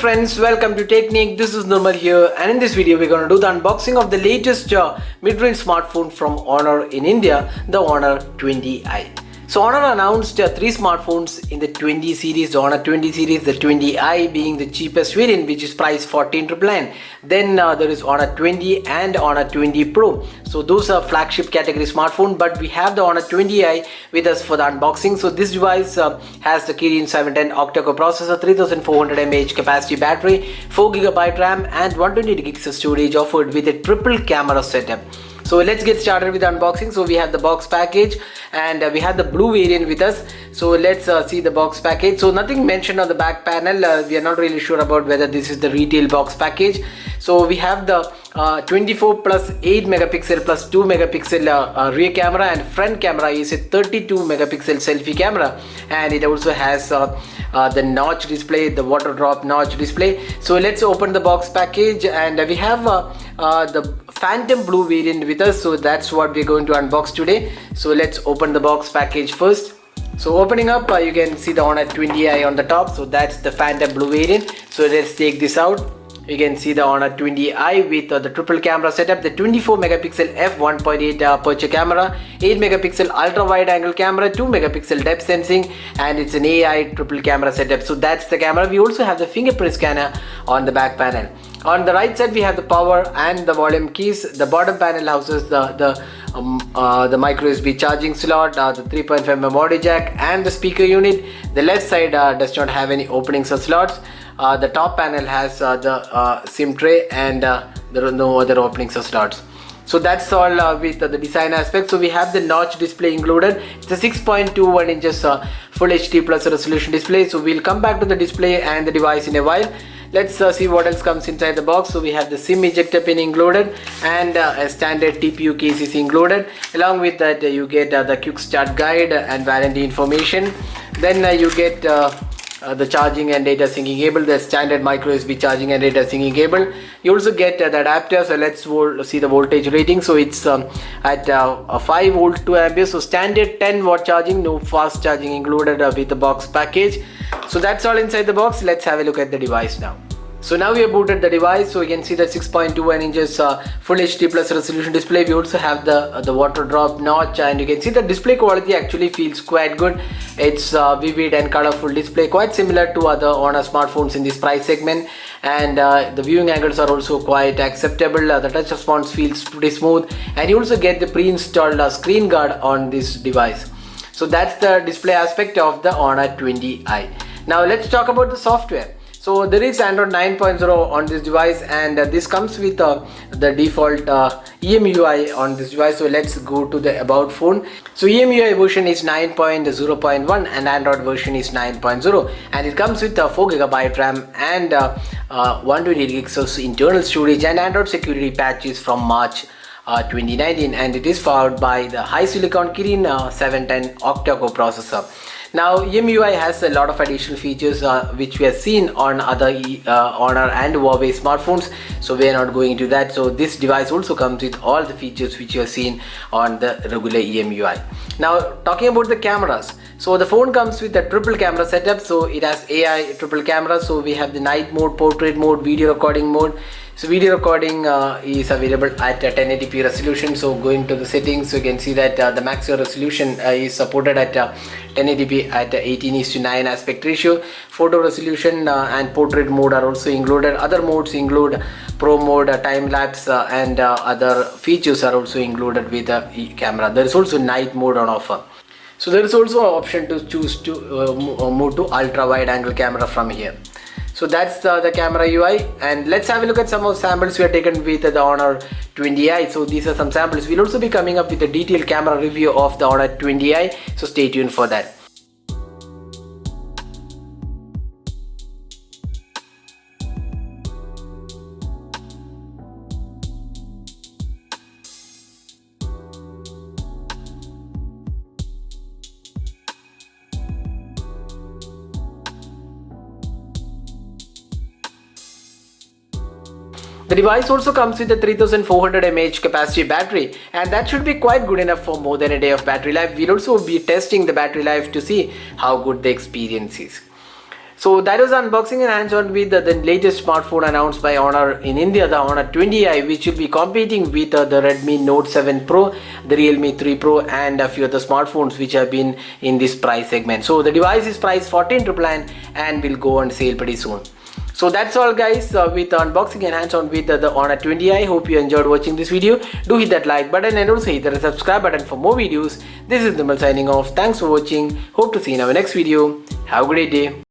friends, welcome to Technique. This is Nirmal here, and in this video we're going to do the unboxing of the latest mid-range smartphone from Honor in India, the Honor 20i. So Honor announced three smartphones in the 20 series, the Honor 20 series, the 20i being the cheapest variant, which is priced 14,999. Then there is Honor 20 and Honor 20 Pro. So those are flagship category smartphone, but we have the Honor 20i with us for the unboxing. So this device has the Kirin 710 octa-core processor, 3400 mAh capacity battery, 4GB RAM and 128 GB of storage, offered with a triple camera setup. So let's get started with the unboxing. So we have the box package, and we have the blue variant with us. So let's see the box package. So nothing mentioned on the back panel. We are not really sure about whether this is the retail box package. So we have the 24 plus 8 megapixel plus 2 megapixel rear camera, and front camera is a 32 megapixel selfie camera, and it also has the notch display, the water drop notch display. So let's open the box package, and we have the phantom blue variant with us. So that's what we're going to unbox today. So let's open the box package first. So opening up, you can see the Honor 20i on the top. So that's the phantom blue variant. So let's take this out. You can see the Honor 20i with the triple camera setup, the 24 megapixel f1.8 aperture camera, 8 megapixel ultra wide angle camera, 2 megapixel depth sensing, and it's an AI triple camera setup. So that's the camera. We also have the fingerprint scanner on the back panel. On the right side we have the power and the volume keys. The bottom panel houses the micro USB charging slot, the 3.5mm audio jack and the speaker unit. The left side does not have any openings or slots. The top panel has the SIM tray, and there are no other openings or slots. So that's all with the design aspect. So we have the notch display included. It's a 6.21 inches full HD plus resolution display. So we'll come back to the display and the device in a while. Let's see what else comes inside the box. So we have the SIM ejector pin included, and a standard TPU case is included. Along with that you get the quick start guide and warranty information. Then you get the charging and data syncing cable, the standard micro USB charging and data syncing cable. You also get the adapter. So let's see the voltage rating. So it's at 5 volt 2 amperes. So standard 10 watt charging, no fast charging included with the box package. So that's all inside the box. Let's have a look at the device now. So now we have booted the device. So you can see the 6.21 inches full HD plus resolution display. We also have the water drop notch, and you can see the display quality actually feels quite good. It's vivid and colorful display, quite similar to other Honor smartphones in this price segment, and the viewing angles are also quite acceptable. The touch response feels pretty smooth, and you also get the pre-installed screen guard on this device. So that's the display aspect of the Honor 20i. Now let's talk about the software. So there is Android 9.0 on this device, and this comes with the default EMUI on this device. So let's go to the about phone. So EMUI version is 9.0.1 and Android version is 9.0, and it comes with 4GB RAM and 128 GB of internal storage and Android security patches from March 2019, and it is powered by the high silicon Kirin 710 octa-core processor. Now EMUI has a lot of additional features which we have seen on other Honor and Huawei smartphones, so we are not going into that. So this device also comes with all the features which you have seen on the regular EMUI. Now talking about the cameras, so the phone comes with a triple camera setup. So it has AI triple camera. So we have the night mode, portrait mode, video recording mode. So video recording is available at 1080p resolution. So going to the settings, you can see that the maximum resolution is supported at 1080p at 18:9 aspect ratio. Photo resolution and portrait mode are also included. Other modes include pro mode, time lapse, and other features are also included with the camera. There is also night mode on offer. So there is also an option to choose to move to ultra wide angle camera from here. So that's the camera UI, and let's have a look at some of the samples we have taken with the Honor 20i. So these are some samples. We'll also be coming up with a detailed camera review of the Honor 20i, so stay tuned for that. The device also comes with a 3400 mAh capacity battery, and that should be quite good enough for more than a day of battery life. We'll also be testing the battery life to see how good the experience is. So that was unboxing and hands-on with the latest smartphone announced by Honor in India, the Honor 20i, which will be competing with the Redmi Note 7 Pro, the Realme 3 Pro, and a few other smartphones which have been in this price segment. So the device is priced 14,999 and will go on sale pretty soon. So that's all guys, with unboxing and hands-on with the Honor 20i. Hope you enjoyed watching this video. Do hit that like button and also hit the subscribe button for more videos. This is Nimal signing off. Thanks for watching. Hope to see you in our next video. Have a great day.